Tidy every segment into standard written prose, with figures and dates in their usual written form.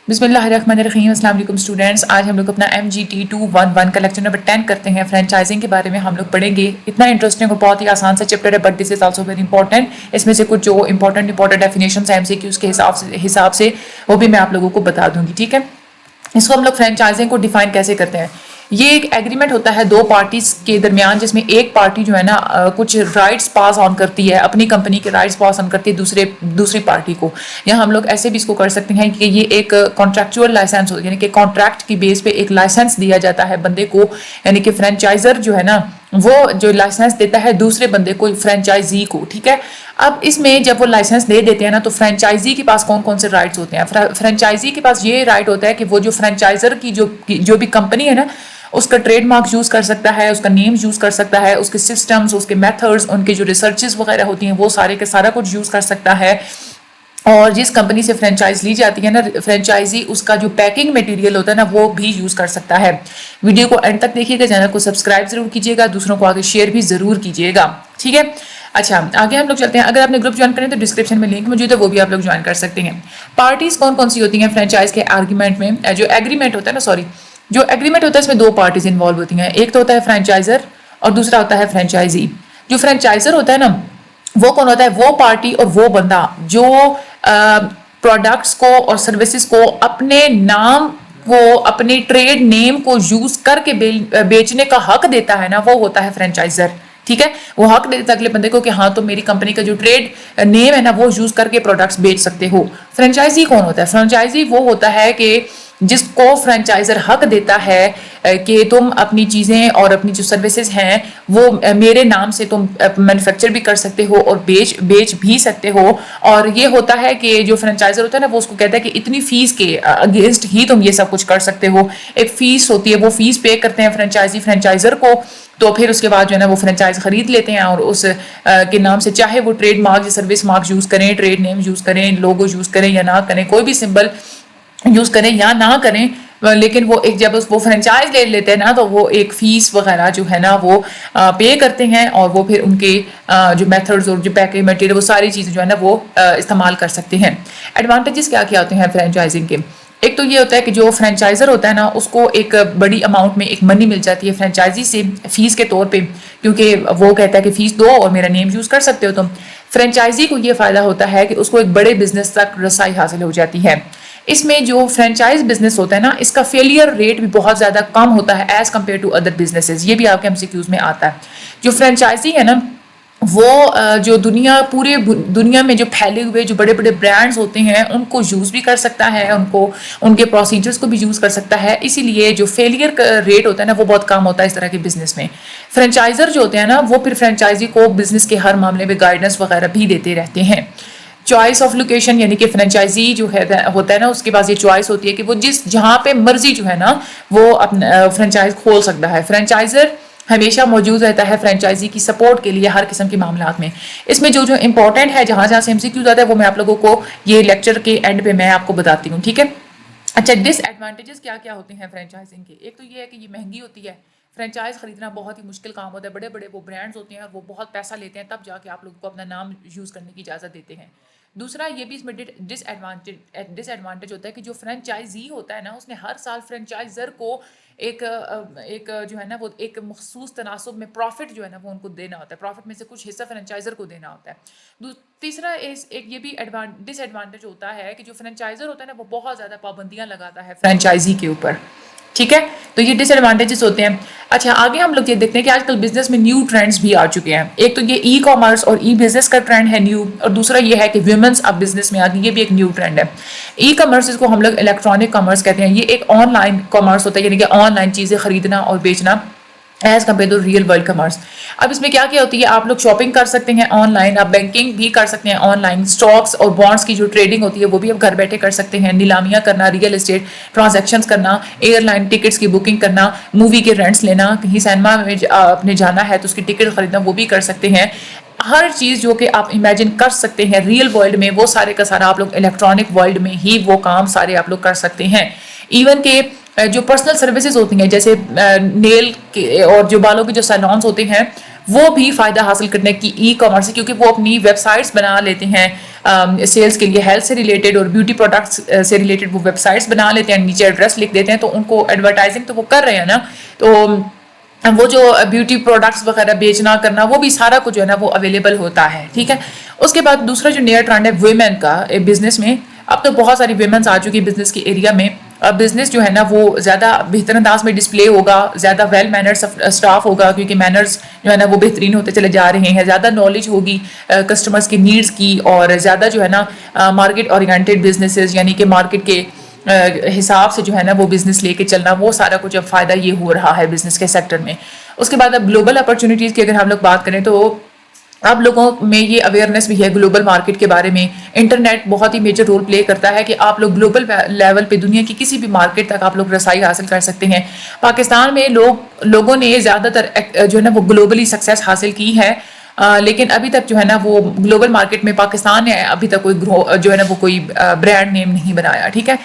बिस्मिल्लाहिर्रहमानिर्रहीम। अस्सलाम वालेकुम स्टूडेंट्स, आज हम लोग अपना MGT 211 का लेक्चर नंबर 10 करते हैं। फ्रेंचाइजिंग के बारे में हम लोग पढ़ेंगे। इतना इंटरेस्टिंग और बहुत ही आसान सा चैप्टर है, but this is also very important. इसमें से कुछ जो इंपॉर्टेंट डेफिनेशन है MCQs के हिसाब से वो भी मैं आप लोगों को बता दूंगी। ठीक है, इसको हम लोग फ्रेंचाइजिंग को डिफाइन कैसे करते हैं। ये एक एग्रीमेंट होता है दो पार्टीज के दरमियान, जिसमें एक पार्टी जो है ना कुछ राइट्स पास ऑन करती है, अपनी कंपनी के राइट्स पास ऑन करती है दूसरी पार्टी को। या हम लोग ऐसे भी इसको कर सकते हैं कि ये एक कॉन्ट्रैक्चुअल लाइसेंस होता है, यानी कि कॉन्ट्रैक्ट की बेस पे एक लाइसेंस दिया जाता है बंदे को, यानी कि फ्रेंचाइजर जो है ना वो जो लाइसेंस देता है दूसरे बंदे को, फ्रेंचाइजी को। ठीक है, अब इसमें जब वो लाइसेंस दे देते हैं ना, तो फ्रेंचाइजी के पास कौन कौन से राइट्स होते हैं। फ्रेंचाइजी के पास ये राइट होता है कि वो जो फ्रेंचाइजर की जो भी कंपनी है ना, उसका ट्रेडमार्क यूज कर सकता है, उसका नेम यूज कर सकता है, उसके सिस्टम्स, उसके मेथड्स, उनके जो रिसर्चेस वगैरह होती हैं वो सारे के सारा कुछ यूज कर सकता है। और जिस कंपनी से फ्रेंचाइज ली जाती है ना फ्रेंचाइजी, उसका जो पैकिंग मटेरियल होता है ना वो भी यूज कर सकता है। वीडियो को एंड तक देखिएगा, चैनल को सब्सक्राइब जरूर कीजिएगा, दूसरों को आगे शेयर भी जरूर कीजिएगा। ठीक है, अच्छा आगे हम लोग चलते हैं। अगर आपने ग्रुप ज्वाइन करें तो डिस्क्रिप्शन में लिंक मौजूद है, वो भी आप लोग ज्वाइन कर सकते हैं। पार्टीज कौन कौन सी होती हैं फ्रेंचाइज के आर्ग्यूमेंट में, जो एग्रीमेंट होता है ना, जो एग्रीमेंट होता है इसमें दो पार्टीज इन्वॉल्व होती हैं। एक तो होता है फ्रेंचाइजर और दूसरा होता है फ्रेंचाइजी। जो फ्रेंचाइजर होता है ना वो कौन होता है, वो पार्टी और वो बंदा जो प्रोडक्ट्स को और सर्विसेज को अपने नाम को, अपने ट्रेड नेम को यूज करके बेचने का हक देता है ना, वो होता है फ्रेंचाइजर। ठीक है, वो हक देता है अगले बंदे को कि हाँ तुम मेरी कंपनी का जो ट्रेड नेम है ना वो यूज करके प्रोडक्ट्स बेच सकते हो। फ्रेंचाइजी कौन होता है, फ्रेंचाइजी वो होता है कि जिसको फ्रेंचाइजर हक देता है कि तुम अपनी चीज़ें और अपनी जो सर्विसेज हैं वो मेरे नाम से तुम मैन्युफैक्चर भी कर सकते हो और बेच भी सकते हो। और ये होता है कि जो फ्रेंचाइजर होता है ना वो उसको कहता है कि इतनी फीस के अगेंस्ट ही तुम ये सब कुछ कर सकते हो। एक फीस होती है, वो फीस पे करते हैं फ्रेंचाइजर को, तो फिर उसके बाद जो है ना वो फ्रेंचाइज खरीद लेते हैं और उस के नाम से चाहे वो ट्रेड मार्क या सर्विस मार्क यूज करें, ट्रेड नेम यूज करें, लोगो यूज करें या ना करें, कोई भी सिंबल यूज करें या ना करें, लेकिन वो एक जब वो फ्रेंचाइज ले लेते हैं ना तो वो एक फीस वगैरह जो है ना वो पे करते हैं और वो फिर उनके जो मेथड्स और जो पैकेज मटेरियल वो सारी चीज़ें जो है ना वो इस्तेमाल कर सकते हैं। एडवांटेजेस क्या क्या होते हैं फ्रेंचाइजिंग के। एक तो ये होता है कि जो फ्रेंचाइजर होता है ना उसको एक बड़ी अमाउंट में एक मनी मिल जाती है फ्रेंचाइजी से फीस के तौर पे, क्योंकि वो कहता है कि फीस दो और मेरा नेम यूज कर सकते हो तुम। फ्रेंचाइजी को ये फायदा होता है कि उसको एक बड़े बिजनेस तक रसाई हासिल हो जाती है। इसमें जो फ्रेंचाइज बिजनेस होता है ना इसका फेलियर रेट भी बहुत ज़्यादा कम होता है as compare to other businesses. ये भी आपके MCQs में आता है। जो फ्रेंचाइजी है ना वो जो पूरे दुनिया में जो फैले हुए जो बड़े बड़े ब्रांड्स होते हैं उनको यूज़ भी कर सकता है, उनको उनके प्रोसीजर्स को भी यूज़ कर सकता है। इसीलिए जो फेलियर रेट होता है ना वो बहुत कम होता है इस तरह के बिजनेस में। फ्रेंचाइजर जो होते हैं ना वो फिर फ्रेंचाइजी को बिजनेस के हर मामले में गाइडेंस वगैरह भी देते रहते हैं। चॉइस ऑफ लोकेशन, यानी कि फ्रेंचाइजी जो होता है ना उसके पास ये चॉइस होती है कि वो जहाँ पे मर्जी जो है ना वो अपना फ्रेंचाइज खोल सकता है। फ्रेंचाइजर हमेशा मौजूद रहता है फ्रेंचाइजी की सपोर्ट के लिए हर किस्म के मामलात में। इसमें जो इंपॉर्टेंट है जहाँ जहाँ से MCQ आता है वो मैं आप लोगों को ये लेक्चर के एंड पे मैं आपको बताती हूँ। ठीक है, अच्छा डिसएडवांटेजेस क्या क्या होते हैं फ्रेंचाइजिंग के। एक तो ये है कि ये महंगी होती है, फ्रेंचाइज खरीदना बहुत ही मुश्किल काम होता है, बड़े बड़े वो ब्रांड्स होते हैं और वो बहुत पैसा लेते हैं तब जाके आप लोगों को अपना नाम यूज़ करने की इजाज़त देते हैं। दूसरा ये भी इसमें डिसएडवांटेज होता है कि जो फ्रेंचाइजी होता है ना उसने हर साल फ्रेंचाइजर को एक जो है ना वो एक मखसूस तनासुब में प्रॉफिट जो है ना वो उनको देना होता है, प्रॉफिट में से कुछ हिस्सा फ्रेंचाइजर को देना होता है। तीसरा एक ये भी डिसएडवांटेज होता है कि जो फ्रेंचाइजर होता है ना वो बहुत ज़्यादा पाबंदियाँ लगाता है फ्रेंचाइजी के ऊपर। ठीक है, तो ये डिसएडवांटेजेस होते हैं। अच्छा आगे हम लोग ये देखते हैं कि आजकल बिजनेस में न्यू ट्रेंड्स भी आ चुके हैं। एक तो ये ई कॉमर्स और ई बिजनेस का ट्रेंड है न्यू, और दूसरा ये है कि वुमेन्स अब बिजनेस में आ गई, ये भी एक न्यू ट्रेंड है। ई कॉमर्स इसको हम लोग इलेक्ट्रॉनिक कॉमर्स कहते हैं। ये एक ऑनलाइन कॉमर्स होता है, यानी कि ऑनलाइन चीज़ें खरीदना और बेचना as compare to real world commerce. अब इसमें क्या क्या होती है, आप लोग शॉपिंग कर सकते हैं ऑनलाइन, आप बैंकिंग भी कर सकते हैं ऑनलाइन, स्टॉक्स और बॉन्ड्स की जो ट्रेडिंग होती है वो भी आप घर बैठे कर सकते हैं, नीलामियाँ करना, रियल एस्टेट ट्रांजैक्शंस करना, एयरलाइन टिकट्स की बुकिंग करना, मूवी के रेंट्स लेना, कहीं सिनेमा में आपने जाना है तो उसकी टिकट खरीदना वो भी कर सकते हैं। हर चीज़ जो कि आप इमेजिन कर सकते हैं रियल वर्ल्ड में वो सारे का सारा आप लोग इलेक्ट्रॉनिक वर्ल्ड में ही वो काम सारे आप लोग कर सकते हैं। इवन के جو پرسنل سروسز ہوتی ہیں جیسے نیل کے اور جو بالوں کے جو سیلونس ہوتے ہیں وہ بھی فائدہ حاصل کرنے کی ای کامرس سے، کیونکہ وہ اپنی ویب سائٹس بنا لیتے ہیں سیلز کے لیے، ہیلتھ سے ریلیٹڈ اور بیوٹی پروڈکٹس سے ریلیٹڈ وہ ویب سائٹس بنا لیتے ہیں، نیچے ایڈریس لکھ دیتے ہیں، تو ان کو ایڈورٹائزنگ تو وہ کر رہے ہیں نا، تو وہ جو بیوٹی پروڈکٹس وغیرہ بیچنا کرنا وہ بھی سارا کچھ جو ہے نا وہ اویلیبل ہوتا ہے، ٹھیک ہے۔ اس کے بعد دوسرا جو نیا ٹرینڈ ہے ویمن کا بزنس میں، اب تو بہت ساری ویمنس آ چکی بزنس کے ایریا میں، بزنس جو ہے نا وہ زیادہ بہتر انداز میں ڈسپلے ہوگا، زیادہ ویل مینرڈ اسٹاف ہوگا، کیونکہ مینرز جو ہے نا وہ بہترین ہوتے چلے جا رہے ہیں، زیادہ نالج ہوگی کسٹمرز کی نیڈز کی، اور زیادہ جو ہے نا مارکیٹ اورینٹیڈ بزنسز، یعنی کہ مارکیٹ کے حساب سے جو ہے نا وہ بزنس لے کے چلنا، وہ سارا کچھ اب فائدہ یہ ہو رہا ہے بزنس کے سیکٹر میں۔ اس کے بعد اب گلوبل اپرچونیٹیز کی اگر ہم لوگ بات کریں تو اب لوگوں میں یہ اویئرنیس بھی ہے گلوبل مارکیٹ کے بارے میں، انٹرنیٹ بہت ہی میجر رول پلے کرتا ہے کہ آپ لوگ گلوبل لیول پہ دنیا کی کسی بھی مارکیٹ تک آپ لوگ رسائی حاصل کر سکتے ہیں۔ پاکستان میں لوگوں نے زیادہ تر جو ہے نا وہ گلوبلی سکسیس حاصل کی ہے، لیکن ابھی تک جو ہے نا وہ گلوبل مارکیٹ میں پاکستان نے ابھی تک کوئی جو ہے نا وہ کوئی برانڈ نیم نہیں بنایا، ٹھیک ہے۔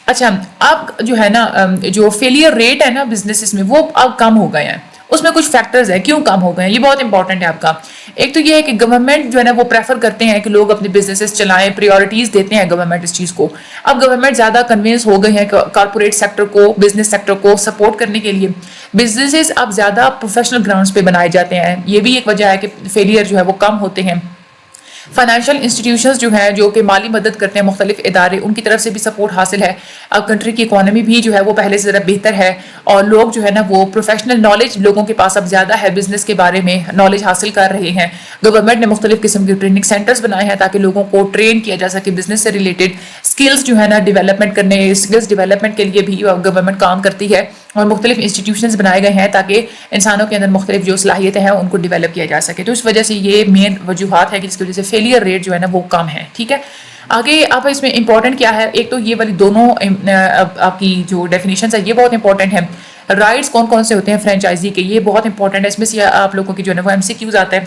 اچھا، اب جو ہے نا جو فیلئر ریٹ ہے نا بزنسز میں وہ اب کم ہو گئے ہیں، اس میں کچھ فیکٹرز ہیں کیوں کم ہو گئے ہیں، یہ بہت امپورٹنٹ ہے آپ کا۔ ایک تو یہ ہے کہ گورنمنٹ جو ہے نا وہ پریفر کرتے ہیں کہ لوگ اپنے بزنسز چلائیں، پریورٹیز دیتے ہیں گورنمنٹ اس چیز کو۔ اب گورنمنٹ زیادہ کنوینس ہو گئے ہیں کارپوریٹ سیکٹر کو، بزنس سیکٹر کو سپورٹ کرنے کے لیے، بزنسز اب زیادہ پروفیشنل گراؤنڈز پہ بنائے جاتے ہیں، یہ بھی ایک وجہ ہے کہ فیلئر جو ہے وہ کم ہوتے ہیں۔ فائنینشیل انسٹیٹیوشنز جو ہیں جو کہ مالی مدد کرتے ہیں، مختلف ادارے، ان کی طرف سے بھی سپورٹ حاصل ہے۔ اب کنٹری کی اکانومی بھی جو ہے وہ پہلے سے ذرا بہتر ہے، اور لوگ جو ہے نا وہ پروفیشنل نالج لوگوں کے پاس اب زیادہ ہے، بزنس کے بارے میں نالج حاصل کر رہے ہیں۔ گورنمنٹ نے مختلف قسم کے ٹریننگ سینٹرز بنائے ہیں تاکہ لوگوں کو ٹرین کیا جا سکے بزنس سے ریلیٹڈ اسکلز جو ہے نا ڈیولپمنٹ کرنے، اسکلز ڈیولپمنٹ کے لیے بھی گورنمنٹ کام کرتی ہے، اور مختلف انسٹیٹیوشنز بنائے گئے ہیں تاکہ انسانوں کے اندر مختلف جو صلاحیتیں ہیں ان کو ڈیولپ کیا جا سکے۔ تو اس وجہ سے یہ مین وجوہات ہے کہ جس کی وجہ سے فیلئر ریٹ جو ہے نا وہ کم ہے، ٹھیک ہے۔ آگے اب اس میں امپورٹنٹ کیا ہے، ایک تو یہ والی دونوں آپ کی جو ڈیفینیشنز ہے یہ بہت امپورٹنٹ ہے۔ رائٹس کون کون سے ہوتے ہیں فرینچائزی کے، یہ بہت امپورٹنٹ ہے، اس میں سے آپ لوگوں کی جو ہے نا وہ MCQs آتا ہے،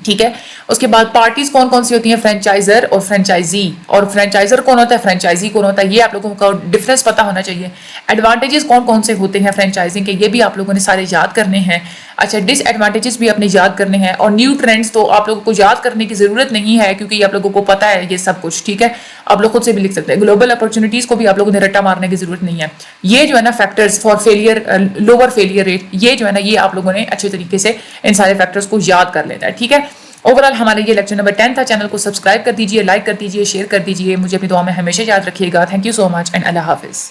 ٹھیک ہے۔ اس کے بعد پارٹیز کون کون سی ہوتی ہیں، فرینچائزر اور فرینچائزی، اور فرینچائزر کون ہوتا ہے، فرینچائزی کون ہوتا ہے، یہ آپ لوگوں کو ڈفرینس پتہ ہونا چاہیے۔ ایڈوانٹیجز کون کون سے ہوتے ہیں فرینچائزنگ کے، یہ بھی آپ لوگوں نے سارے یاد کرنے ہیں۔ اچھا، ڈس ایڈوانٹیجز بھی اپنے یاد کرنے ہیں، اور نیو ٹرینڈز تو آپ لوگوں کو یاد کرنے کی ضرورت نہیں ہے کیونکہ آپ لوگوں کو پتہ ہے یہ سب کچھ، ٹھیک ہے، آپ لوگ خود سے بھی لکھ سکتے ہیں۔ گلوبل اپرچونیٹیز کو بھی آپ لوگوں نے رٹا مارنے کی ضرورت نہیں ہے۔ یہ جو ہے نا factors for failure, lower failure rate, یہ جو ہے نا یہ آپ لوگوں نے اچھے طریقے سے ان سارے فیکٹرز کو یاد کر لینا ہے، ٹھیک ہے۔ اوورآل ہمارے یہ لیکچر نمبر 10 تھا، چینل کو سبسکرائب کر دیجئے، لائک کر دیجئے، شیئر کر دیجئے، مجھے اپنی دعا میں ہمیشہ یاد رکھیے گا۔ Thank you so much and اللہ حافظ۔